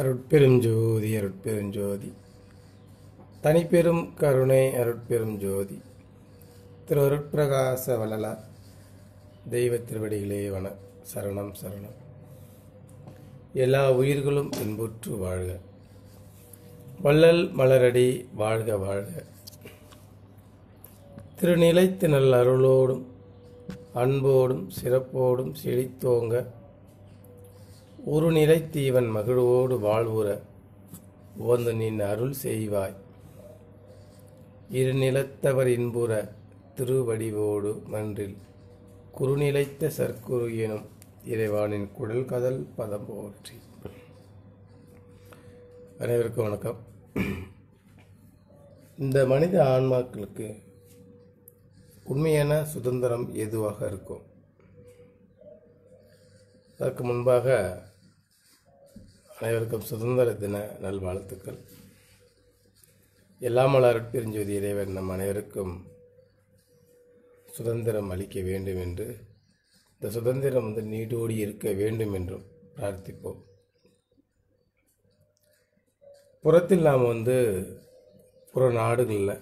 அருட்பெருஞ்சோதி அருட்பெருஞ்சோதி தனிப்பெரும் கருணை அருட்பெரும் ஜோதி திரு அருட்பிரகாச வள்ளலார் தெய்வ திருவடிகளே வன சரணம் சரணம். எல்லா உயிர்களும் இன்புற்று வாழ்க, வள்ளல் மலரடி வாழ்க வாழ்க. திருநிலைத்து நல் அருளோடும் அன்போடும் சிறப்போடும் செழித்தோங்க ஒரு நிலைத்தீவன் மகிழ்வோடு வாழ்வுற உவந்து நின் அருள் செய்வாய். இரு நிலத்தவர் இன்புற திருவடிவோடு மன்றில் குறுநிலைத்த சர்க்குரு எனும் இறைவானின் குடல் கதல் பதம் போற்றி. அனைவருக்கும் வணக்கம். இந்த மனித ஆன்மாக்களுக்கு உண்மையான சுதந்திரம் எதுவாக இருக்கும்? அதற்கு முன்பாக அனைவருக்கும் சுதந்திர தின நல்வாழ்த்துக்கள். எல்லாம் வல்ல அருட்பெருஞ்சோதி இறைவன் நம் அனைவருக்கும் சுதந்திரம் அளிக்க வேண்டும் என்று, இந்த சுதந்திரம் நீடோடி இருக்க வேண்டும் என்றும் பிரார்த்திப்போம். புறத்தில் நாம் புற நாடுகளில்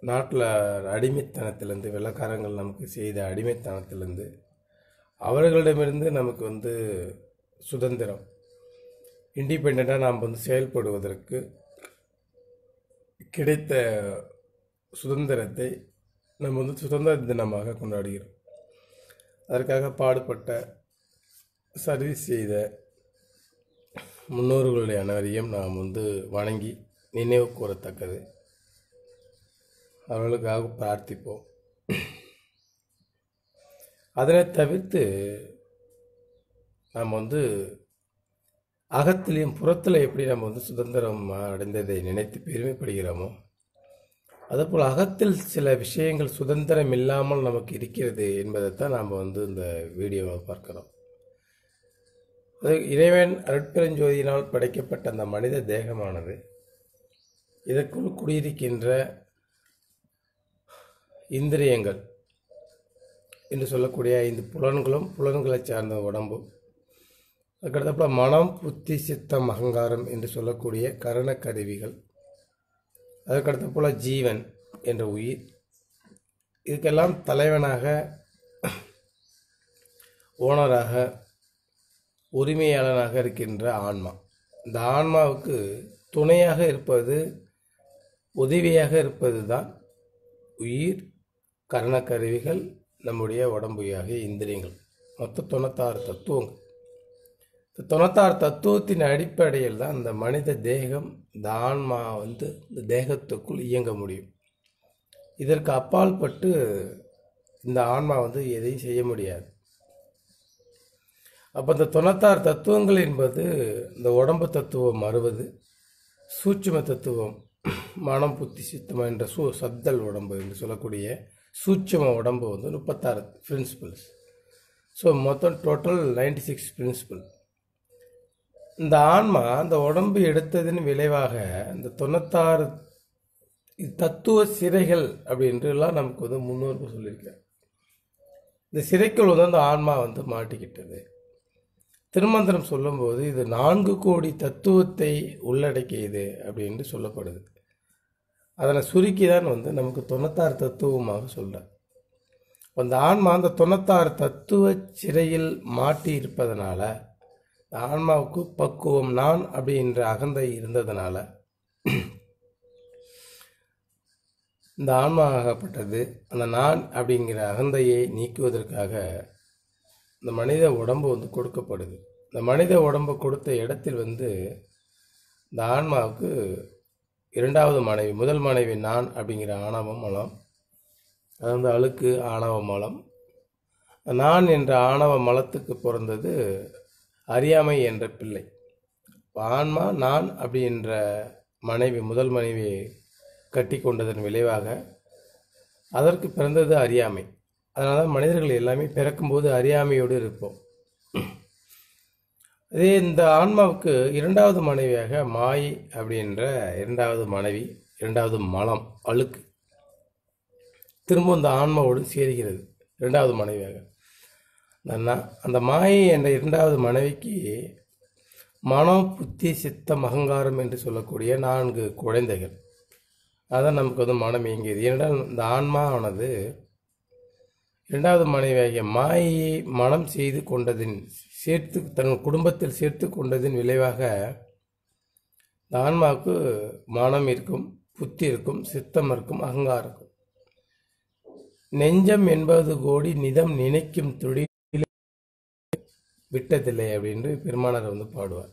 நாட்டில் அடிமைத்தனத்திலேருந்து, வெள்ளக்காரங்கள் நமக்கு செய்த அடிமைத்தனத்திலேருந்து அவர்களிடமிருந்து நமக்கு சுதந்திரம், இண்டிபெண்ட்டாக நாம் செயல்படுவதற்கு கிடைத்த சுதந்திரத்தை நம்ம சுதந்திர தினமாக கொண்டாடுகிறோம். அதற்காக பாடுபட்ட, சர்வீஸ் செய்த முன்னோர்களுடைய அனைவரையும் நாம் வணங்கி நினைவு கூறத்தக்கது. அவர்களுக்காக பிரார்த்திப்போம். அதனை தவிர்த்து நாம் அகத்திலையும் புறத்தில் எப்படி நம்ம சுதந்திரம் அடைந்ததை நினைத்து பெருமைப்படுகிறோமோ, அதேபோல் அகத்தில் சில விஷயங்கள் சுதந்திரம் இல்லாமல் நமக்கு இருக்கிறது என்பதைத்தான் நாம் இந்த வீடியோவை பார்க்கிறோம். அது இறைவன் அருட்பெருஞ்சோதியினால் படைக்கப்பட்ட அந்த மனித தேகமானது இதற்குள் குடியிருக்கின்ற இந்திரியங்கள் என்று சொல்லக்கூடிய 5 புலன்களும், புலன்களை சார்ந்த உடம்பும், அதுக்கடுத்தப்ப மனம், புத்தி, சித்தம், அகங்காரம் என்று சொல்லக்கூடிய கரண கருவிகள், அதுக்கடுத்த போல ஜீவன் என்ற உயிர், இதுக்கெல்லாம் தலைவனாக, ஓனராக, உரிமையாளனாக இருக்கின்ற ஆன்மா. இந்த ஆன்மாவுக்கு துணையாக இருப்பது, உதவியாக இருப்பது தான் உயிர், கரணக்கருவிகள், நம்முடைய உடம்புயாகிய இந்திரியங்கள். மொத்தம் 96 தத்துவங்கள். இந்த 96 தத்துவத்தின் அடிப்படையில் தான் இந்த மனித தேகம், இந்த ஆன்மா இந்த தேகத்துக்குள் இயங்க முடியும். இதற்கு அப்பால் பட்டு இந்த ஆன்மா எதையும் செய்ய முடியாது. அப்போ இந்த 96 தத்துவங்கள் என்பது இந்த உடம்பு தத்துவம் 60, சூட்சும தத்துவம் மனம், புத்தி, சித்தம் என்ற சப்தல் உடம்பு என்று சொல்லக்கூடிய சூட்சும உடம்பு 36 பிரின்சிபல்ஸ். ஸோ மொத்தம் டோட்டல் 96 பிரின்சிபல். இந்த ஆன்மா அந்த உடம்பு எடுத்ததின் விளைவாக இந்த 96 தத்துவ சிறைகள் அப்படின்றலாம் நமக்கு முன்னோர்கள் சொல்லியிருக்காங்க. இந்த சிறைக்குள் அந்த ஆன்மா மாட்டிக்கிட்டது. திருமந்திரம் சொல்லும்போது இது 4 கோடி தத்துவத்தை உள்ளடக்கியது அப்படின்னு சொல்லப்படுது. அதனை சுருக்கி தான் நமக்கு 96 தத்துவமாக சொல்கிறார். அந்த ஆன்மா அந்த 96 தத்துவ சிறையில் மாட்டி இருப்பதனால, ஆன்மாவுக்கு பக்குவம், நான் அப்படின்ற அகந்தை இருந்ததுனால இந்த ஆன்மா ஆகப்பட்டது அந்த நான் அப்படிங்கிற அகந்தையை நீக்குவதற்காக இந்த மனித உடம்பு கொடுக்கப்படுது. இந்த மனித உடம்பு கொடுத்த இடத்தில் இந்த ஆன்மாவுக்கு 2வது மனைவி, முதல் மனைவி நான் அப்படிங்கிற ஆணவ மலம், அது அழுக்கு ஆணவ மலம். நான் என்ற ஆணவ மலத்துக்கு பிறந்தது அறியாமை என்ற பிள்ளை. ஆன்மா நான் அப்படின்ற மனைவி, முதல் மனைவியை கட்டி கொண்டதன் விளைவாக அதற்கு பிறந்தது அறியாமை. அதனால தான் மனிதர்கள் எல்லாமே பிறக்கும்போது அறியாமையோடு இருப்போம். அதே இந்த ஆன்மாவுக்கு 2வது மனைவியாக மாயை அப்படின்ற 2வது மனைவி, 2வது மலம், அழுக்கு திரும்ப இந்த ஆன்மாவோடு சேருகிறது 2வது மனைவியாக. அந்த மாயை என்ற 2வது மனைவிக்கு மனம், புத்தி, சித்தம், அகங்காரம் என்று சொல்லக்கூடிய 4 குழந்தைகள். அதான் நமக்கு வந்து மனம் இயங்கியது. ஏனென்றால் இந்த ஆன்மாவானது 2வது மனைவியாகிய மாயையை மனம் செய்து கொண்டதின் தன் குடும்பத்தில் சேர்த்து கொண்டதின் விளைவாக இந்த ஆன்மாவுக்கு மனம் இருக்கும், புத்தி இருக்கும், சித்தம் இருக்கும், அகங்காரம் இருக்கும். நெஞ்சம் 80 கோடி நிதம் நினைக்கும் தொழில் விட்டதில்லை அப்படின்னு பெருமானார் வந்து பாடுவார்.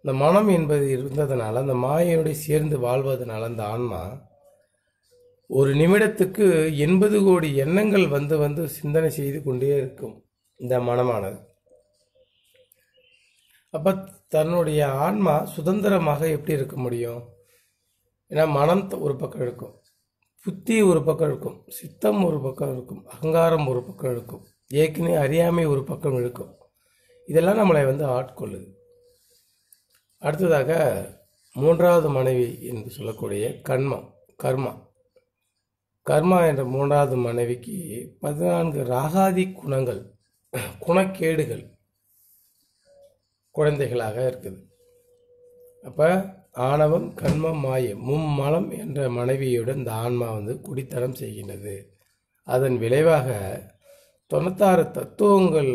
இந்த மனம் என்பது இருந்ததுனால, அந்த மாயையோடு சேர்ந்து வாழ்வதனால அந்த ஆன்மா ஒரு நிமிடத்துக்கு 80 கோடி எண்ணங்கள் வந்து வந்து சிந்தனை செய்து கொண்டே இருக்கும் இந்த மனமானது. அப்போ தன்னுடைய ஆன்மா சுதந்திரமாக எப்படி இருக்க முடியும்? ஏன்னா மனம் ஒரு பக்கம் இருக்கும், புத்தி ஒரு பக்கம் இருக்கும், சித்தம் ஒரு பக்கம் இருக்கும், அகங்காரம் ஒரு பக்கம் இருக்கும், ஏற்கனவே அறியாமை ஒரு பக்கம் இருக்கும். இதெல்லாம் நம்மளை வந்து ஆட்கொள்ளுது. அடுத்ததாக 3வது மனைவி என்று சொல்லக்கூடிய கர்மா என்ற 3வது மனைவிக்கு 14 ராகாதி குணங்கள், குணக்கேடுகள் குழந்தைகளாக இருக்குது. அப்போ ஆணவம், கண்மம், மாயை, மும்மலம் என்ற மனைவியுடன் இந்த ஆன்மா வந்து குடித்தனம் செய்கின்றது. அதன் விளைவாக 96 தத்துவங்கள்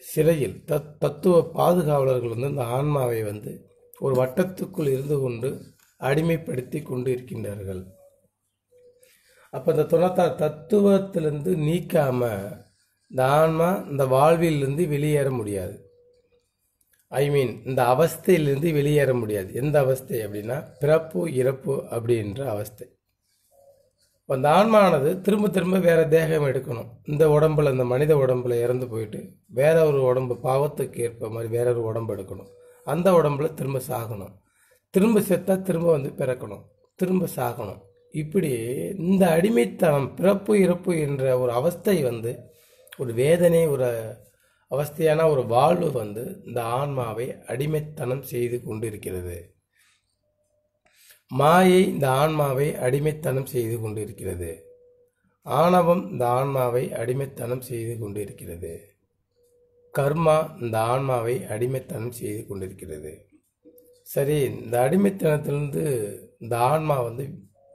சிறையில் தத்துவ பாதுகாவலர்கள் வந்து இந்த ஆன்மாவை வந்து ஒரு வட்டத்துக்குள் இருந்து கொண்டு அடிமைப்படுத்தி கொண்டு இருக்கின்றார்கள். அப்போ இந்த 96 தத்துவத்திலிருந்து நீக்காம இந்த ஆன்மா இந்த வாழ்விலிருந்து வெளியேற முடியாது. இந்த அவஸ்தையிலிருந்து வெளியேற முடியாது. எந்த அவஸ்தை அப்படின்னா பிறப்பு இறப்பு அப்படின்ற அவஸ்தை. அந்த ஆன்மானது திரும்ப திரும்ப வேற தேகம் எடுக்கணும். இந்த உடம்புல, இந்த மனித உடம்புல இறந்து போயிட்டு வேற ஒரு உடம்பு, பாவத்துக்கு ஏற்ப மாதிரி வேற ஒரு உடம்பு எடுக்கணும். அந்த உடம்புல திரும்ப சாகணும், திரும்ப செத்தா திரும்ப வந்து பிறக்கணும், திரும்ப சாகணும். இப்படி இந்த அடிமைத்தனம், பிறப்பு இறப்பு என்ற ஒரு அவஸ்தை வந்து ஒரு வேதனை, ஒரு அவஸ்தையான ஒரு வாழ்வு வந்து இந்த ஆன்மாவை அடிமைத்தனம் செய்து கொண்டிருக்கிறது. மாயை இந்த ஆன்மாவை அடிமைத்தனம் செய்து கொண்டிருக்கிறது. ஆணவம் இந்த ஆன்மாவை அடிமைத்தனம் செய்து கொண்டிருக்கிறது. கர்மா இந்த ஆன்மாவை அடிமைத்தனம் செய்து கொண்டிருக்கிறது. சரி, இந்த அடிமைத்தனத்திலிருந்து இந்த ஆன்மா வந்து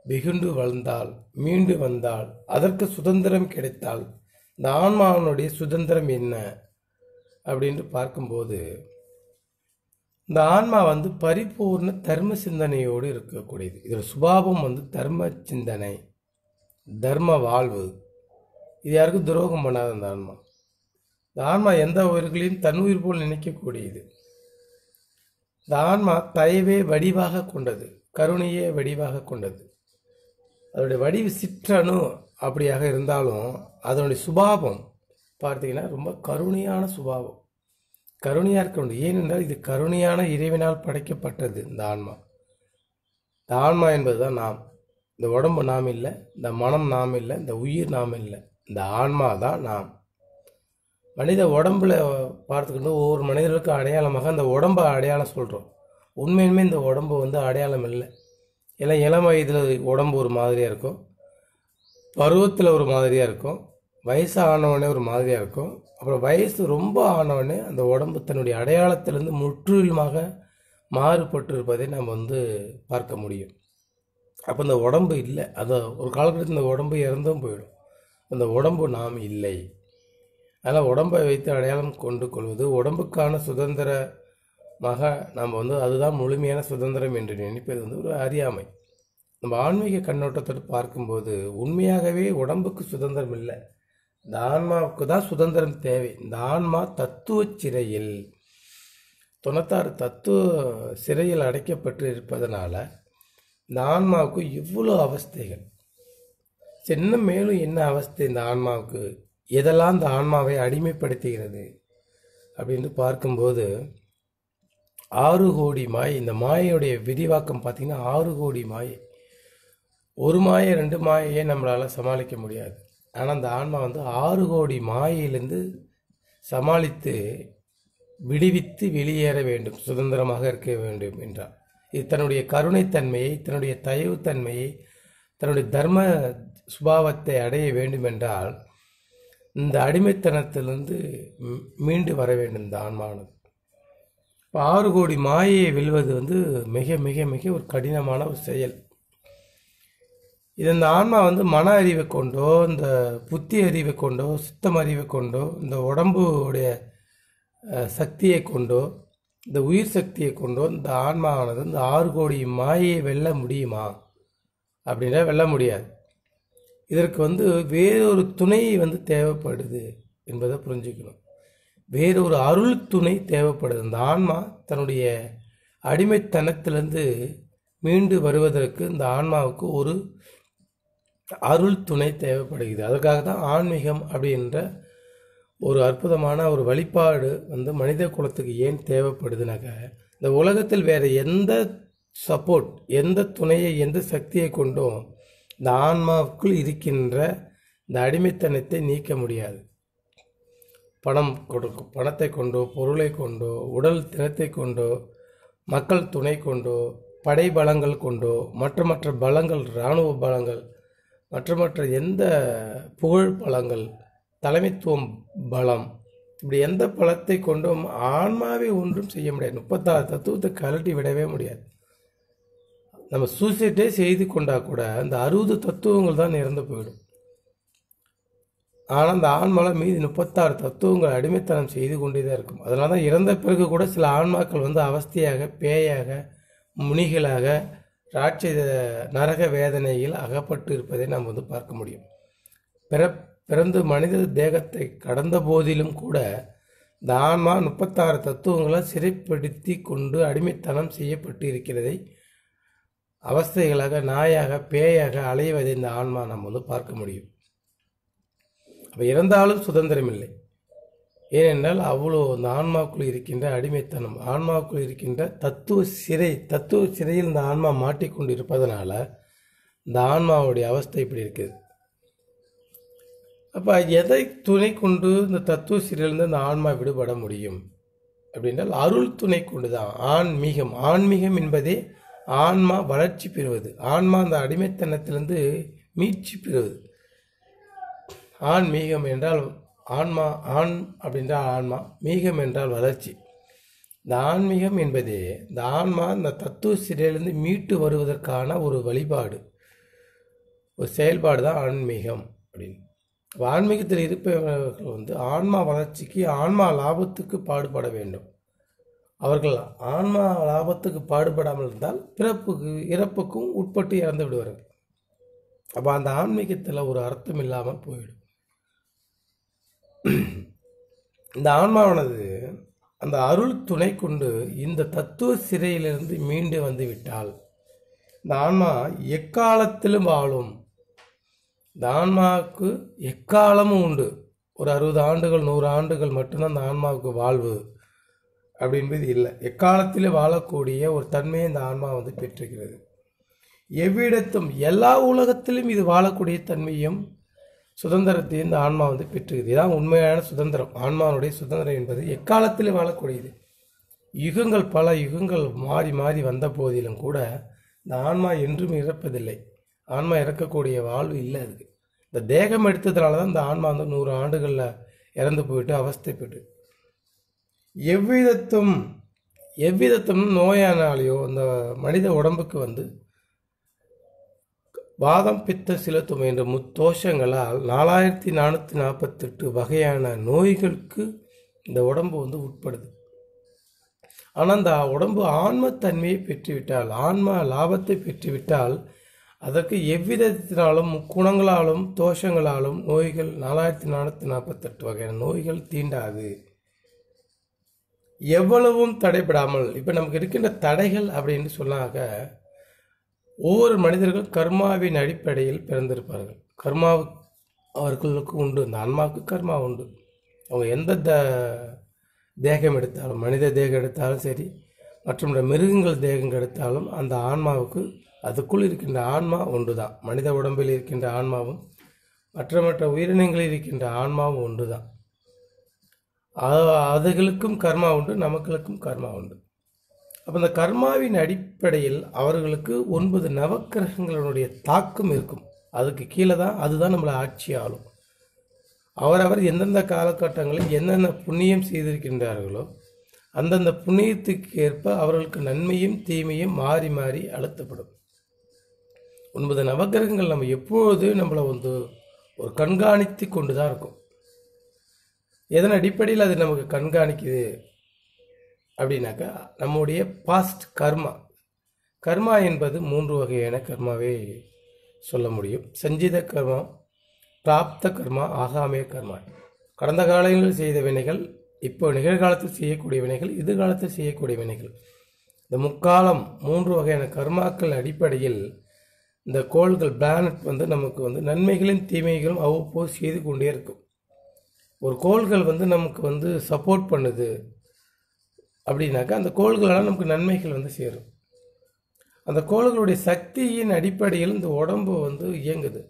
வெகுண்டு வளர்ந்தால், மீண்டு வந்தால், அதற்கு சுதந்திரம் கிடைத்தால் இந்த ஆன்மாவினுடைய சுதந்திரம் என்ன அப்படின்னு பார்க்கும்போது இந்த ஆன்மா வந்து பரிபூர்ண தர்ம சிந்தனையோடு இருக்கக்கூடியது. இதில் சுபாவம் வந்து தர்ம சிந்தனை, தர்ம வாழ்வு. இது யாருக்கும் துரோகம் பண்ணாத இந்த ஆன்மா. இந்த ஆன்மா எந்த உயிர்களையும் தன் உயிர் போல் நினைக்கக்கூடியது. இந்த ஆன்மா தயவே வடிவாக கொண்டது, கருணையே வடிவாக கொண்டது. அதனுடைய வடிவு சிற்றணு அப்படியாக இருந்தாலும் அதனுடைய சுபாவம் பார்த்தீங்கன்னா ரொம்ப கருணையான சுபாவம், கருணையாக இருக்க வேண்டும். ஏனென்றால் இது கருணையான இறைவனால் படைக்கப்பட்டது இந்த ஆன்மா. இந்த ஆன்மா என்பது தான் நாம். இந்த உடம்பு நாம் இல்லை, இந்த மனம் நாம் இல்லை, இந்த உயிர் நாம் இல்லை, இந்த ஆன்மா தான் நாம். மனித உடம்புல பார்த்துக்கிட்டு ஒவ்வொரு மனிதர்களுக்கும் அடையாளமாக அந்த உடம்பை அடையாளம் சொல்கிறோம். உண்மையுமே இந்த உடம்பு வந்து அடையாளம் இல்லை. எல்லாம் இளம் வயதில் உடம்பு ஒரு மாதிரியாக இருக்கும், பருவத்தில் ஒரு மாதிரியாக இருக்கும், வயசு ஆனவனே ஒரு மாதிரியாக இருக்கும், அப்புறம் வயசு ரொம்ப ஆனவனே அந்த உடம்பு தன்னுடைய அடையாளத்திலிருந்து முற்றிலுமாக மாறுபட்டு இருப்பதை நம்ம வந்து பார்க்க முடியும். அப்போ இந்த உடம்பு இல்லை, அது ஒரு காலகட்டத்தில் இந்த உடம்பு இறந்தும் போயிடும். அந்த உடம்பு நாம் இல்லை. அதனால் உடம்பை வைத்து அடையாளம் கொண்டு கொள்வது உடம்புக்கான சுதந்திரமாக நாம் வந்து அதுதான் முழுமையான சுதந்திரம் என்று நினைப்பது வந்து ஒரு அறியாமை. நம்ம ஆன்மீக கண்ணோட்டத்தோடு பார்க்கும்போது உண்மையாகவே உடம்புக்கு சுதந்திரம் இல்லை, இந்த ஆன்மாவுக்கு தான் சுதந்திரம் தேவை. இந்த ஆன்மா தத்துவ சிறையில் 96 தத்துவ சிறையில் அடைக்கப்பட்டு இருப்பதனால இந்த ஆன்மாவுக்கு இவ்வளோ அவஸ்தைகள். இன்னும் மேலும் என்ன அவஸ்தை இந்த ஆன்மாவுக்கு, எதெல்லாம் இந்த ஆன்மாவை அடிமைப்படுத்துகிறது அப்படின்னு பார்க்கும்போது 6 கோடி மாயை. இந்த மாயையுடைய விரிவாக்கம் பார்த்தீங்கன்னா 6 கோடி மாயை. ஒரு மாயை 2 மாயையே நம்மளால் சமாளிக்க முடியாது. ஆனால் அந்த ஆன்மா வந்து 6 கோடி மாயையிலிருந்து சமாளித்து விடுவித்து வெளியேற வேண்டும், சுதந்திரமாக இருக்க வேண்டும் என்றார். இது தன்னுடைய கருணைத்தன்மையை, தன்னுடைய தயவுத்தன்மையை, தன்னுடைய தர்ம சுபாவத்தை அடைய வேண்டும் என்றால் இந்த அடிமைத்தனத்திலிருந்து மீண்டு வர வேண்டும் இந்த ஆன்மானது. இப்போ 6 கோடி மாயையை வெல்வது வந்து மிக மிக மிக ஒரு கடினமான ஒரு செயல். இது இந்த ஆன்மா வந்து மன அறிவை கொண்டோ, இந்த புத்தி அறிவை கொண்டோ, சித்தம் அறிவை கொண்டோ, இந்த உடம்புடைய சக்தியை கொண்டோ, இந்த உயிர் சக்தியை கொண்டோ இந்த ஆன்மாவானது இந்த 6 கோடி மாயையை வெல்ல முடியுமா அப்படின்னா வெல்ல முடியாது. இதற்கு வந்து வேறொரு துணை வந்து தேவைப்படுது என்பதை புரிஞ்சுக்கணும். வேறொரு அருள் துணை தேவைப்படுது. இந்த ஆன்மா தன்னுடைய அடிமைத்தனத்திலிருந்து மீண்டு வருவதற்கு இந்த ஆன்மாவுக்கு ஒரு அருள் துணை தேவைப்படுகிறது. அதுக்காக தான் ஆன்மீகம் அப்படின்ற ஒரு அற்புதமான ஒரு வழிபாடு வந்து மனித குலத்துக்கு ஏன் தேவைப்படுதுனாக்க, இந்த உலகத்தில் வேறு எந்த சப்போர்ட், எந்த துணையை, எந்த சக்தியை கொண்டும் இந்த ஆன்மாவுக்குள் இருக்கின்ற இந்த அடிமைத்தனத்தை நீக்க முடியாது. பணத்தை கொண்டோ, பொருளை கொண்டோ, உடல் திறத்தை கொண்டோ, மக்கள் துணை கொண்டோ, படை பலங்கள் கொண்டோ, மற்ற பலங்கள், இராணுவ பலங்கள், மற்ற எந்த புகழ் பலங்கள், தலைமைத்துவம் பலம், இப்படி எந்த பலத்தை கொண்டும் ஆன்மாவை ஒன்றும் செய்ய முடியாது. 36 தத்துவத்தை கழட்டி விடவே முடியாது. நம்ம சூசைட்டே செய்து கொண்டா கூட அந்த 60 தத்துவங்கள் தான் இறந்து போயிடும். ஆனால் அந்த ஆன்மாவில் மீதி 36 தத்துவங்கள் அடிமைத்தனம் செய்து கொண்டே தான் இருக்கும். அதனால தான் இறந்த பிறகு கூட சில ஆன்மாக்கள் வந்து அவஸ்தையாக, பேயாக, முனிகளாக, ராட்சத நரக வேதனையில் அகப்பட்டு இருப்பதை நாம் வந்து பார்க்க முடியும். பிறந்து மனித தேகத்தை கடந்த போதிலும் கூட இந்த ஆன்மா 36 தத்துவங்களை சிறைப்படுத்தி கொண்டு அடிமைத்தனம் செய்யப்பட்டு இருக்கிறதை, அவஸ்தைகளாக, நாயாக, பேயாக அலைவதை இந்த ஆன்மா நாம் வந்து பார்க்க முடியும். அப்போ இறந்தாலும் சுதந்திரம் இல்லை. ஏனென்றால் அவ்வளோ இந்த ஆன்மாவுக்குள் இருக்கின்ற அடிமைத்தனம், ஆன்மாவுக்குள் இருக்கின்ற தத்துவ சிறையில் இந்த ஆன்மா மாட்டிக்கொண்டு இருப்பதனால இந்த ஆன்மாவுடைய அவஸ்தை இப்படி இருக்குது. அப்போ எதை துணை கொண்டு இந்த தத்துவ சிறையிலிருந்து இந்த ஆன்மா விடுபட முடியும் அப்படின்றால் அருள் துணை கொண்டு தான். ஆன்மீகம் என்பதே ஆன்மா வளர்ச்சி பெறுவது, ஆன்மா அந்த அடிமைத்தனத்திலிருந்து மீட்சி பெறுவது. ஆன்மீகம் என்றால் ஆன்மா, ஆண் அப்படின்றால் ஆன்மா, மீகம் என்றால் வளர்ச்சி. இந்த ஆன்மீகம் என்பதே இந்த ஆன்மா இந்த தத்துவ சிறையிலிருந்து மீட்டு வருவதற்கான ஒரு வழிபாடு, ஒரு செயல்பாடு தான் ஆன்மீகம் அப்படின்னு. ஆன்மீகத்தில் இருப்பவர்கள் வந்து ஆன்மா வளர்ச்சிக்கு, ஆன்மா லாபத்துக்கு பாடுபட வேண்டும். அவர்கள் ஆன்மா லாபத்துக்கு பாடுபடாமல் இருந்தால் இறப்புக்கும் உட்பட்டு இறந்து விடுவார்கள். அப்போ அந்த ஆன்மீகத்தில் ஒரு அர்த்தம் இல்லாமல் போயிடும். இந்த ஆன்மாவானது அந்த அருள் துணை கொண்டு இந்த தத்துவ சிறையிலிருந்து மீண்டு வந்து விட்டால் இந்த ஆன்மா எக்காலத்திலும் வாழும். இந்த ஆன்மாவுக்கு எக்காலமும் உண்டு. ஒரு 60 ஆண்டுகள், 100 ஆண்டுகள் மட்டும்தான் அந்த ஆன்மாவுக்கு வாழ்வு அப்படின்பது இல்லை. எக்காலத்திலே வாழக்கூடிய ஒரு தன்மையை இந்த ஆன்மா வந்து பெற்றிருக்கிறது. எவ்விடத்தும், எல்லா உலகத்திலும் இது வாழக்கூடிய தன்மையும் சுதந்திரத்தையும் இந்த ஆன்மா வந்து பெற்றுகிறது. இதுதான் உண்மையான சுதந்திரம். ஆன்மாவுடைய சுதந்திரம் என்பது எக்காலத்திலே வாழக்கூடியது. பல யுகங்கள் மாறி மாறி வந்த போதிலும் கூட இந்த ஆன்மா என்றும் இறப்பதில்லை. ஆன்மா இறக்கக்கூடிய வாழ்வு இல்லை. அதுக்கு இந்த தேகம் எடுத்ததுனால தான் இந்த ஆன்மா வந்து 100 ஆண்டுகளில் இறந்து போயிட்டு அவஸ்தைப்பட்டு எவ்விதத்தும் நோயானாலேயோ இந்த மனித உடம்புக்கு வந்து வாதம், பித்த, சிலத்தும் என்ற முத்தோஷங்களால் 4448 வகையான நோய்களுக்கு இந்த உடம்பு வந்து உட்படுது. ஆனால் அந்த உடம்பு ஆன்மத்தன்மையை பெற்றுவிட்டால், ஆன்மா லாபத்தை பெற்றுவிட்டால் அதற்கு எவ்விதத்தினாலும் குணங்களாலும் தோஷங்களாலும் நோய்கள் 4448 வகையான நோய்கள் தீண்டாது. எவ்வளவும் தடைபடாமல், இப்போ நமக்கு இருக்கின்ற தடைகள் அப்படின்னு சொன்னாக்க, ஒவ்வொரு மனிதர்கள் கர்மாவின் அடிப்படையில் பிறந்திருப்பார்கள். கர்மா அவர்களுக்கு உண்டு. இந்த ஆன்மாவுக்கு கர்மா உண்டு. அவங்க எந்த தேகம் எடுத்தாலும், மனித தேகம் எடுத்தாலும் சரி, மற்றும் மிருகங்கள் தேகம் எடுத்தாலும் அந்த ஆன்மாவுக்கு, அதுக்குள் இருக்கின்ற ஆன்மா ஒன்று தான். மனித உடம்பில் இருக்கின்ற ஆன்மாவும் மற்ற உயிரினங்களில் இருக்கின்ற ஆன்மாவும் ஒன்று தான். அதுகளுக்கும் கர்மா உண்டு, நமக்களுக்கும் கர்மா உண்டு. அப்போ இந்த கர்மாவின் அடிப்படையில் அவர்களுக்கு 9 நவக்கிரகங்களுடைய தாக்கம் இருக்கும். அதுக்கு கீழே தான், அதுதான் நம்மளை ஆட்சி ஆளும். அவரவர் எந்தெந்த காலகட்டங்களில் என்னென்ன புண்ணியம் செய்திருக்கின்றார்களோ அந்தந்த புண்ணியத்துக்கு ஏற்ப அவர்களுக்கு நன்மையும் தீமையும் மாறி மாறி அழுத்தப்படும். 9 நவக்கிரகங்கள் நம்ம எப்பொழுதும் நம்மளை வந்து ஒரு கண்காணித்து கொண்டு தான் இருக்கும். எதன் அடிப்படையில் அது நமக்கு கண்காணிக்குது அப்படின்னாக்கா, நம்முடைய பாஸ்ட் கர்மா என்பது 3 வகையான கர்மாவே சொல்ல முடியும். சஞ்சித கர்மா, பிராப்த கர்மா, ஆகாமிய கர்மா. கடந்த காலங்களில் செய்த வினைகள், இப்போ நிகழ்காலத்தில் செய்யக்கூடிய வினைகள், எதிர்காலத்தில் செய்யக்கூடிய வினைகள். இந்த முக்காலம் 3 வகையான கர்மாக்கள் அடிப்படையில் இந்த கோள்கள் பிளானட் வந்து நமக்கு வந்து நன்மைகளும் தீமைகளும் அவ்வப்போது செய்து கொண்டே இருக்கும். ஒரு கோள்கள் வந்து நமக்கு வந்து சப்போர்ட் பண்ணுது அப்படின்னாக்கா, அந்த கோள்களால் நமக்கு நன்மைகள் வந்து சேரும். அந்த கோள்களுடைய சக்தியின் அடிப்படையில் இந்த உடம்பு வந்து இயங்குது.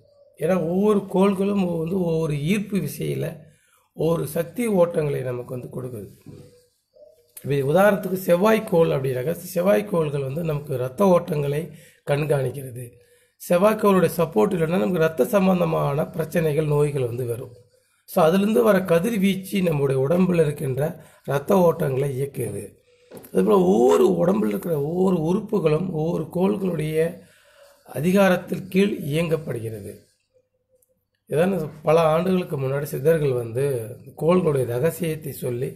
ஏன்னா ஒவ்வொரு கோள்களும் வந்து ஒவ்வொரு ஈர்ப்பு விசையில் ஒவ்வொரு சக்தி ஓட்டங்களை நமக்கு வந்து கொடுக்குது. இப்போ உதாரணத்துக்கு செவ்வாய்க்கோள் அப்படின்னாக்கா, செவ்வாய்க்கோள்கள் வந்து நமக்கு இரத்த ஓட்டங்களை கண்காணிக்கிறது. செவ்வாய்க்கோளுடைய சப்போர்ட் இல்லைன்னா நமக்கு ரத்த சம்பந்தமான பிரச்சனைகள், நோய்கள் வந்து வரும். ஸோ அதுலேருந்து வர கதிர்வீச்சு நம்முடைய உடம்பில் இருக்கின்ற இரத்த ஓட்டங்களை இயக்குது. அதுபோல் ஒவ்வொரு உடம்பில் இருக்கிற ஒவ்வொரு உறுப்புகளும் ஒவ்வொரு கோள்களுடைய அதிகாரத்தில் கீழ் இயங்கப்படுகிறது. இதான் பல ஆண்டுகளுக்கு முன்னாடி சித்தர்கள் வந்து கோள்களுடைய ரகசியத்தை சொல்லி,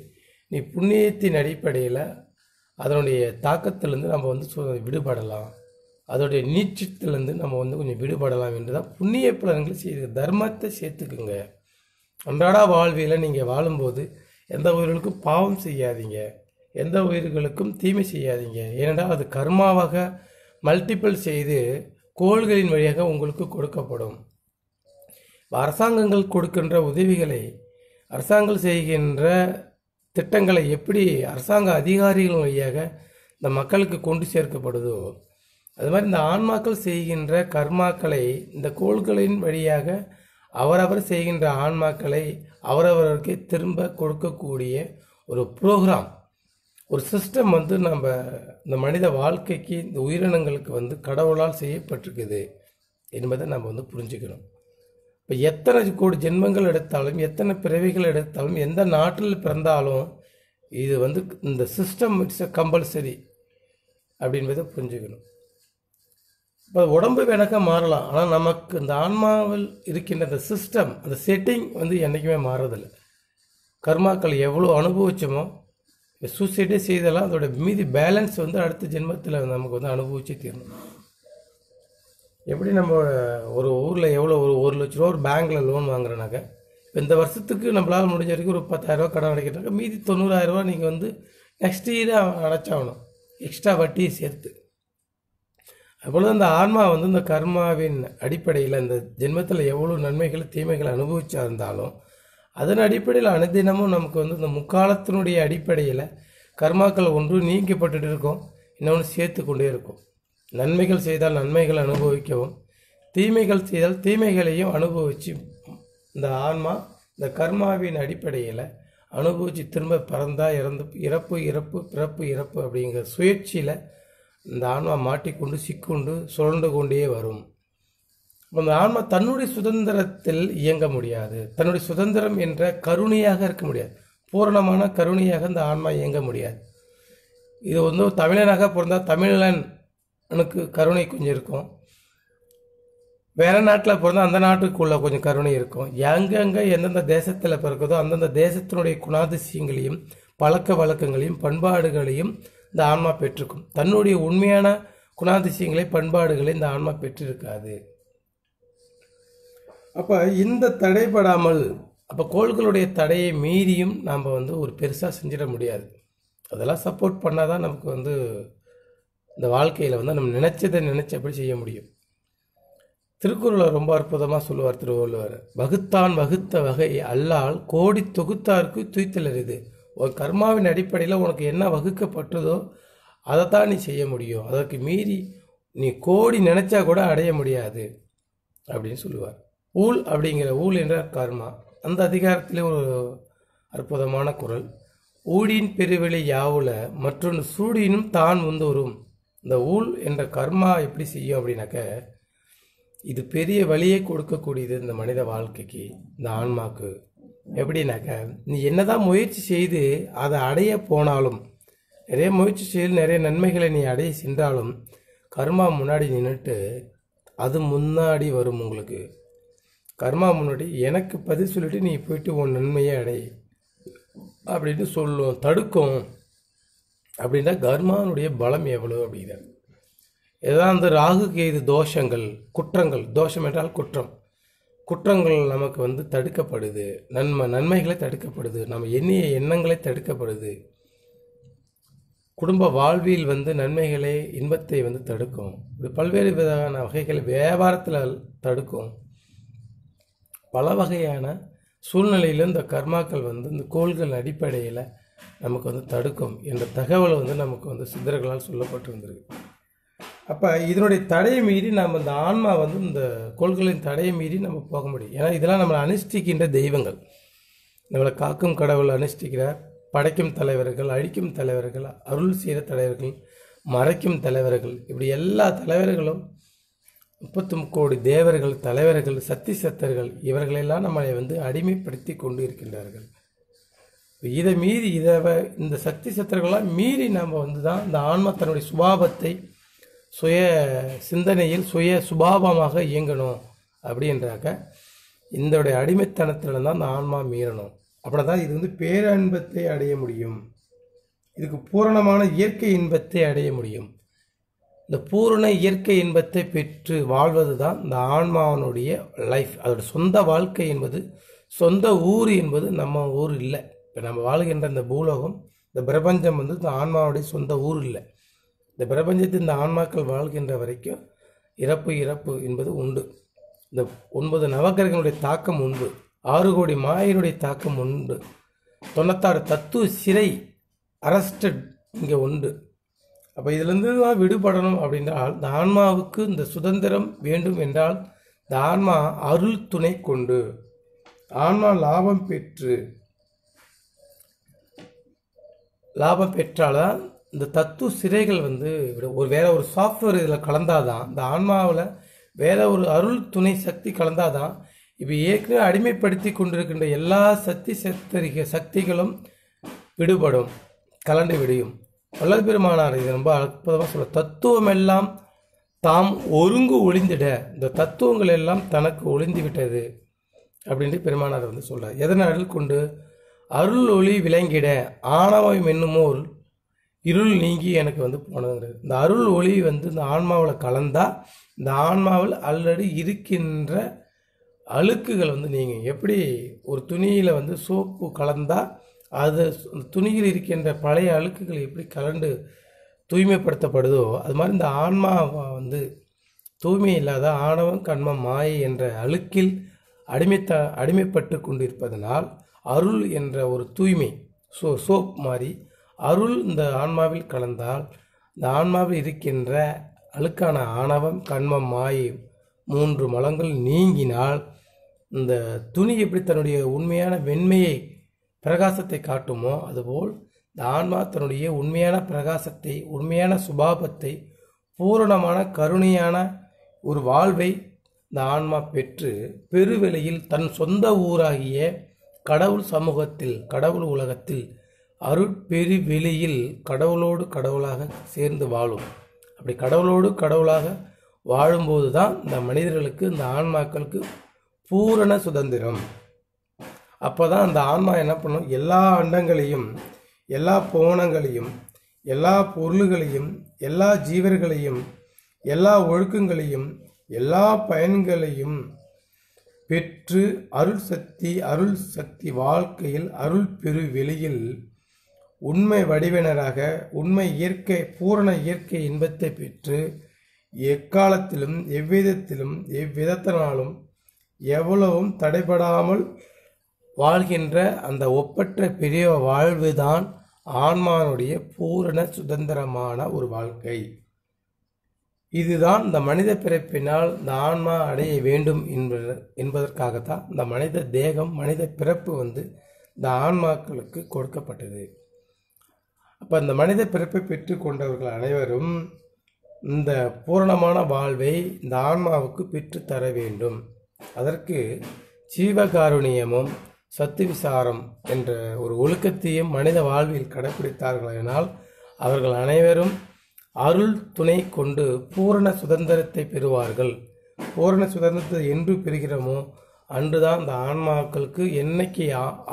நீ புண்ணியத்தின் அடிப்படையில் அதனுடைய தாக்கத்திலேருந்து நம்ம வந்து விடுபடலாம், அதோடைய நீச்சத்திலேருந்து நம்ம வந்து கொஞ்சம் விடுபடலாம் என்று தான் புண்ணிய பலன்களை செய்து தர்மத்தை சேர்த்துக்குங்க. அன்றாட வாழ்வியில் நீங்கள் வாழும்போது எந்த உயிர்களுக்கும் பாவம் செய்யாதீங்க, எந்த உயிர்களுக்கும் தீமை செய்யாதீங்க. ஏனென்றால் அது கர்மாவாக மல்டிபிள் செய்து கோள்களின் வழியாக உங்களுக்கு கொடுக்கப்படும். அரசாங்கங்கள் கொடுக்கின்ற உதவிகளை, அரசாங்கம் செய்கின்ற திட்டங்களை எப்படி அரசாங்க அதிகாரிகள் வழியாக இந்த மக்களுக்கு கொண்டு சேர்க்கப்படுதோ, அது மாதிரி இந்த ஆன்மாக்கள் செய்கின்ற கர்மாக்களை இந்த கோள்களின் வழியாக அவரவர் செய்கின்ற ஆன்மாக்களை அவரவருக்கு திரும்ப கொடுக்கக்கூடிய ஒரு ப்ரோக்ராம், ஒரு சிஸ்டம் வந்து நம்ம இந்த மனித வாழ்க்கைக்கு, இந்த உயிரினங்களுக்கு வந்து கடவுளால் செய்யப்பட்டிருக்குது என்பதை நம்ம வந்து புரிஞ்சுக்கணும். இப்போ எத்தனை கோடி ஜென்மங்கள் எடுத்தாலும், எத்தனை பிறவிகள் எடுத்தாலும், எந்த நாட்டில் பிறந்தாலும் இது வந்து இந்த சிஸ்டம் இட்ஸ் கம்பல்சரி அப்படின்றத புரிஞ்சுக்கணும். இப்போ உடம்பு வேணாக்கா மாறலாம், ஆனால் நமக்கு இந்த ஆன்மாவில் இருக்கின்ற அந்த சிஸ்டம், அந்த செட்டிங் வந்து என்றைக்குமே மாறதில்லை. கர்மாக்கள் எவ்வளோ அனுபவிச்சோமோ, சூசைடே செய்தெல்லாம் அதோட மீதி பேலன்ஸ் வந்து அடுத்த ஜென்மத்தில் நமக்கு வந்து அனுபவிச்சு தீரணும். எப்படி நம்ம ஒரு ஊரில் எவ்வளோ ஒரு 1 லட்ச ரூபா ஒரு பேங்க்கில் லோன் வாங்குறனாக்க, இப்போ இந்த வருஷத்துக்கு நம்மளால் முடிஞ்ச வரைக்கும் ஒரு 10,000 ரூபா கடன் அடைக்கிறாங்க, மீதி 90,000 ரூபா நீங்கள் வந்து நெக்ஸ்ட் இயர் அடைச்சாகணும், எக்ஸ்ட்ரா வட்டியை சேர்த்து. அப்பொழுது அந்த ஆன்மா வந்து இந்த கர்மாவின் அடிப்படையில் இந்த ஜென்மத்தில் எவ்வளோ நன்மைகள் தீமைகள் அனுபவிச்சா இருந்தாலும் அதன் அடிப்படையில் அனுதினமும் நமக்கு வந்து இந்த முக்காலத்தினுடைய அடிப்படையில் கர்மாக்கள் ஒன்று நீக்கப்பட்டு இருக்கும், இன்னொன்று சேர்த்து கொண்டே இருக்கும். நன்மைகள் செய்தால் நன்மைகள் அனுபவிக்கவும், தீமைகள் செய்தால் தீமைகளையும் அனுபவித்து இந்த ஆன்மா இந்த கர்மாவின் அடிப்படையில் அனுபவித்து திரும்ப பிறந்தா இறப்பு இறப்பு பிறப்பு இறப்பு அப்படிங்கிற சுழற்சியில் இந்த ஆன்மா மாட்டிக்கொண்டு சிக்கொண்டு சுழண்டு கொண்டே வரும். அந்த ஆன்மா தன்னுடைய சுதந்திரத்தில் இயங்க முடியாது, தன்னுடைய சுதந்திரம் என்ற கருணையாக இருக்க முடியாது, பூரணமான கருணையாக இந்த ஆன்மா இயங்க முடியாது. இது வந்து தமிழனாக பிறந்தால் தமிழனுக்கு கருணை கொஞ்சம் இருக்கும், வேற நாட்டில் பிறந்தால் அந்த நாட்டுக்குள்ள கொஞ்சம் கருணை இருக்கும். எங்கெங்கே எந்தெந்த தேசத்தில் பிறக்குதோ அந்தந்த தேசத்தினுடைய குணாதிசயங்களையும் பழக்க வழக்கங்களையும் பண்பாடுகளையும் இந்த ஆன்மா பெற்றிருக்கும். தன்னுடைய உண்மையான குணாதிசயங்களை பண்பாடுகளை இந்த ஆன்மா பெற்றிருக்காது. அப்போ இந்த தடைபடாமல், அப்போ கோள்களுடைய தடையை மீறியும் நாம் வந்து ஒரு பெருசாக செஞ்சிட முடியாது. அதெல்லாம் சப்போர்ட் பண்ணால் தான் நமக்கு வந்து இந்த வாழ்க்கையில் வந்து நம்ம நினைச்சபடி செய்ய முடியும். திருக்குறளை ரொம்ப அற்புதமாக சொல்லுவார் திருவள்ளுவர். வகுத்தான் வகுத்த வகை அல்லால் கோடி தொகுத்தாருக்கு துய்த்தலறிது. ஒரு கர்மாவின் அடிப்படையில் உனக்கு என்ன வகுக்கப்பட்டதோ அதைத்தான் நீ செய்ய முடியும், அதற்கு மீறி நீ கோடி நினைச்சா கூட அடைய முடியாது அப்படின்னு சொல்லுவார். ஊழ் அப்படிங்கிற ஊழ் என்ற கர்மா, அந்த அதிகாரத்திலே ஒரு அற்புதமான குறள். ஊழின் பெருவெளி யாவுல மற்றொன்று சூடினும் தான் முந்தோறும். இந்த ஊழ் என்ற கர்மா எப்படி செய்யும் அப்படின்னாக்க, இது பெரிய வழியை கொடுக்கக்கூடியது இந்த மனித வாழ்க்கைக்கு, இந்த ஆன்மாக்கு. எப்படின்னாக்க, நீ என்னதான் முயற்சி செய்து அதை அடைய போனாலும் நிறைய முயற்சி செய்து நிறைய நன்மைகளை நீ அடைய சென்றாலும் கர்மா முன்னாடி நின்றுட்டு அது முன்னாடி வரும். உங்களுக்கு கர்மா முன்னாடி எனக்கு பதில் சொல்லிட்டு நீ போயிட்டு உன் நன்மையை அடை அப்படின்னு சொல்லும், தடுக்கும். அப்படின்னா கர்மானுடைய பலம் எவ்வளோ அப்படிங்கிறார். ஏதாவது அந்த ராகு கேது தோஷங்கள், குற்றங்கள், தோஷம் என்றால் குற்றம், குற்றங்கள் நமக்கு தடுக்கப்படுது, நன்மைகளை தடுக்கப்படுது, நம்ம எண்ணிய எண்ணங்களை தடுக்கப்படுது. குடும்ப வாழ்வில் நன்மைகளை இன்பத்தை தடுக்கும். இப்படி பல்வேறு விதமான வகைகள் வியாபாரத்தில் தடுக்கும். பல வகையான சூழ்நிலையில் இந்த கர்மாக்கள் இந்த கோள்கள் அடிப்படையில் நமக்கு தடுக்கும் என்ற தகவல் நமக்கு சித்தர்களால் சொல்லப்பட்டு வந்திருக்கு. அப்போ இதனுடைய தடையை மீறி நம்ம இந்த ஆன்மா இந்த கோள்களின் தடையை மீறி நம்ம போக முடியும். ஏன்னா இதெல்லாம் நம்மளை அனுஷ்டிக்கின்ற தெய்வங்கள், நம்மளை காக்கும் கடவுள் அனுஷ்டிக்கிறார். படைக்கும் தலைவர்கள், அழிக்கும் தலைவர்கள், அருள் செய்கிற தலைவர்கள், மறைக்கும் தலைவர்கள், இப்படி எல்லா தலைவர்களும் 33 கோடி தேவர்கள், தலைவர்கள், சக்தி சத்தர்கள், இவர்களெல்லாம் நம்மளை அடிமைப்படுத்தி கொண்டு இருக்கின்றார்கள். இதை மீறி இந்த சக்தி சத்தர்களெல்லாம் மீறி நம்ம தான் இந்த ஆன்மா தன்னுடைய சுபாவத்தை சுய சிந்தனையில் சுய சுபாவமாக இயங்கணும். அப்படின்றாக்க இந்த அடிமைத்தனத்தில் தான் இந்த ஆன்மா மீறணும். அப்படின்னா தான் இது பேரன்பத்தை அடைய முடியும். இதுக்கு பூரணமான இயற்கை இன்பத்தை அடைய முடியும். இந்த பூரண இயற்கை இன்பத்தை பெற்று வாழ்வது தான் இந்த ஆன்மாவனுடைய லைஃப். அதோட சொந்த வாழ்க்கை என்பது, சொந்த ஊர் என்பது நம்ம ஊர் இல்லை. இப்போ நம்ம வாழ்கின்ற இந்த பூலோகம், இந்த பிரபஞ்சம் இந்த ஆன்மாவுடைய சொந்த ஊர் இல்லை. இந்த பிரபஞ்சத்தில் இந்த ஆன்மாக்கள் வாழ்கின்ற வரைக்கும் இறப்பு என்பது உண்டு. இந்த 9 நவக்கிரகங்களுடைய தாக்கம் உண்டு. 6 கோடி மாயினுடைய தாக்கம் உண்டு. 96 தத்துவ சிறை அரஸ்டட் இங்கே உண்டு. அப்போ இதிலிருந்து தான் விடுபடணும் அப்படின்றால் இந்த ஆன்மாவுக்கு இந்த சுதந்திரம் வேண்டும் என்றால் இந்த ஆன்மா அருள் துணை கொண்டு ஆன்மா லாபம் பெற்றால்தான் இந்த தத்துவ சிறைகள் வேற ஒரு சாஃப்ட்வேர் இதில் கலந்தாதான், இந்த ஆன்மாவில் வேற ஒரு அருள் துணை சக்தி கலந்தாதான் இப்போ ஏற்கனவே அடிமைப்படுத்தி கொண்டிருக்கின்ற எல்லா சக்திகளும் விடுபடும், கலண்டு விடியும். வள்ளல் பெருமானார் இது ரொம்ப அற்புதமாக சொல்ல, தத்துவம் எல்லாம் தாம் ஒருங்கு ஒளிந்திட, இந்த தத்துவங்கள் எல்லாம் தனக்கு ஒளிந்து விட்டது அப்படின்ட்டு பெருமானார் சொல்றார். எதனை அருள் கொண்டு? அருள் ஒளி விளங்கிட ஆணவம் என்னுமோர் இருள் நீங்கி எனக்கு போனதுங்கிறது. இந்த அருள் ஒளி இந்த ஆன்மாவில் கலந்தா இந்த ஆன்மாவில் ஆல்ரெடி இருக்கின்ற அழுக்குகள் நீங்க எப்படி ஒரு துணியில் சோப்பு கலந்தா அது அந்த துணியில் இருக்கின்ற பழைய அழுக்குகள் எப்படி கலண்டு தூய்மைப்படுத்தப்படுதோ அது மாதிரி இந்த ஆன்மா தூய்மை இல்லாத ஆணவம் கண்மம் மாயை என்ற அழுக்கில் அடிமைப்பட்டு கொண்டிருப்பதனால் அருள் என்ற ஒரு தூய்மை சோப் மாதிரி அருள் இந்த ஆன்மாவில் கலந்தால் இந்த ஆன்மாவில் இருக்கின்ற அழுக்கான ஆணவம் கண்மம் மாயை 3 மலங்கள் நீங்கினால் இந்த துணி எப்படி தன்னுடைய உண்மையான வெண்மையை பிரகாசத்தை காட்டுமோ அதுபோல் இந்த ஆன்மா தன்னுடைய உண்மையான பிரகாசத்தை, உண்மையான சுபாவத்தை, பூரணமான கருணையான ஒரு வாழ்வை இந்த ஆன்மா பெற்று பெருவெளியில் தன் சொந்த ஊராகிய கடவுள் சமூகத்தில், கடவுள் உலகத்தில், அருட்பெரு வெளியில் கடவுளோடு கடவுளாக சேர்ந்து வாழும். அப்படி கடவுளோடு கடவுளாக வாழும்போது தான் இந்த மனிதர்களுக்கு, இந்த ஆன்மாக்களுக்கு பூரண சுதந்திரம். அப்போ தான் அந்த ஆன்மா என்ன பண்ணும்? எல்லா அண்டங்களையும், எல்லா போனங்களையும், எல்லா பொருள்களையும், எல்லா ஜீவர்களையும், எல்லா ஒழுக்கங்களையும், எல்லா பயன்களையும் பெற்று அருள் சக்தி வாழ்க்கையில் அருள் பெரு வெளியில் உண்மை வடிவினராக உண்மை இயற்கை பூரண இயற்கை இன்பத்தை பெற்று எக்காலத்திலும் எவ்விதத்திலும் எவ்விதத்தினாலும் எவ்வளவும் தடைபடாமல் வாழ்கின்ற அந்த ஒப்பற்ற பெரிய வாழ்வுதான் ஆன்மானுடைய பூரண சுதந்திரமான ஒரு வாழ்க்கை. இதுதான் இந்த மனித பிறப்பினால் இந்த ஆன்மா அடைய வேண்டும் என்பதற்காகத்தான் இந்த மனித தேகம், மனித பிறப்பு இந்த ஆன்மாக்களுக்கு கொடுக்கப்பட்டது. அப்போ இந்த மனித பிறப்பை பெற்று கொண்டவர்கள் அனைவரும் இந்த பூரணமான வாழ்வை இந்த ஆன்மாவுக்கு பெற்று தர வேண்டும். அதற்கு ஜீவகாருண்யமும் சத்து விசாரம் என்ற ஒரு ஒழுக்கத்தையும் மனித வாழ்வில் கடைப்பிடித்தார்களானால் அவர்கள் அனைவரும் அருள் துணை கொண்டு பூரண சுதந்திரத்தை பெறுவார்கள். பூரண சுதந்திரத்தை என்று பெறுகிறோமோ அன்றுதான் அந்த ஆன்மாக்களுக்கு என்னைக்கு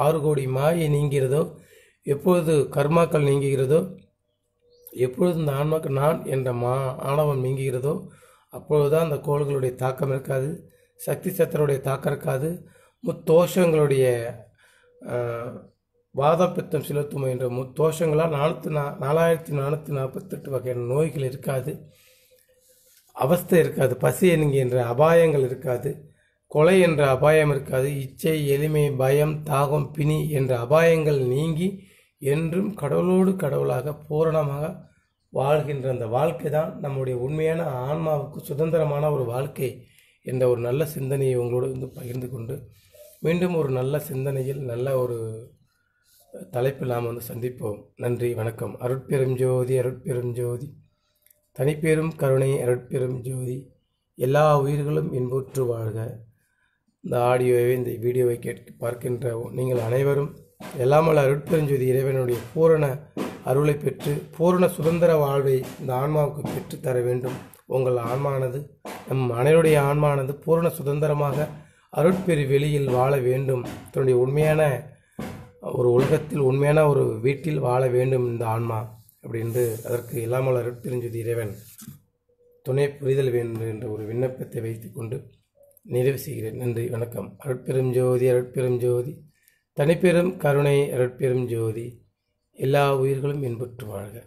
6 கோடி மாயை நீங்கிறதோ, எப்பொழுது கர்மாக்கள் நீங்குகிறதோ, எப்பொழுது இந்த ஆன்மாக்கு நான் என்ற ஆணவம் நீங்குகிறதோ அப்பொழுதுதான் அந்த கோள்களுடைய தாக்கம் இருக்காது, சக்தி சத்தருடைய தாக்கம் இருக்காது, முத்தோஷங்களுடைய வாதப்பித்தம் செலுத்தும் என்ற முத்தோஷங்களால் 4448 வகையான நோய்கள் இருக்காது, அவஸ்தை இருக்காது, பசி என்கின்ற அபாயங்கள் இருக்காது, கொலை என்ற அபாயம் இருக்காது, இச்சை, எளிமை, பயம், தாகம், பிணி என்ற அபாயங்கள் நீங்கி என்றும் கடவுளோடு கடவுளாக பூரணமாக வாழ்கின்ற அந்த வாழ்க்கை தான் நம்முடைய உண்மையான ஆன்மாவுக்கு சுதந்திரமான ஒரு வாழ்க்கை என்ற ஒரு நல்ல சிந்தனையை உங்களோடு பகிர்ந்து கொண்டு மீண்டும் ஒரு நல்ல சிந்தனையில் நல்ல ஒரு தலைப்பில் நாம் சந்திப்போம். நன்றி, வணக்கம். அருட்பெரும் ஜோதி, அருட்பெரும் ஜோதி, தனிப்பெரும் கருணை, அருட்பெரும் ஜோதி, எல்லா உயிர்களும் இன்புற்று வாழ்க. இந்த ஆடியோவை, இந்த வீடியோவை பார்க்கின்ற நீங்கள் அனைவரும் எல்லாமல் அருட்பெருஞ்சோதி இறைவனுடைய பூரண அருளை பெற்று பூரண சுதந்திர வாழ்வை இந்த ஆன்மாவுக்கு பெற்றுத்தர வேண்டும். உங்கள் ஆன்மானது, நம் அனைவருடைய ஆன்மானது பூரண சுதந்திரமாக அருட்பெரு வெளியில் வாழ வேண்டும். தன்னுடைய உண்மையான ஒரு உலகத்தில், உண்மையான ஒரு வீட்டில் வாழ வேண்டும் இந்த ஆன்மா அப்படின்று அதற்கு எல்லாமல் அருட்பெருஞ்சோதி இறைவன் துணை புரிதல் வேண்டும் என்ற ஒரு விண்ணப்பத்தை வைத்துக்கொண்டு நிறைவு செய்கிறேன். நன்றி, வணக்கம். அருட்பெரும் ஜோதி, அருட்பெரும் ஜோதி, தனிப்பெரும் கருணை, அருட்பெரும் ஜோதி, எல்லா உயிர்களும் இன்புற்று வாழ்க.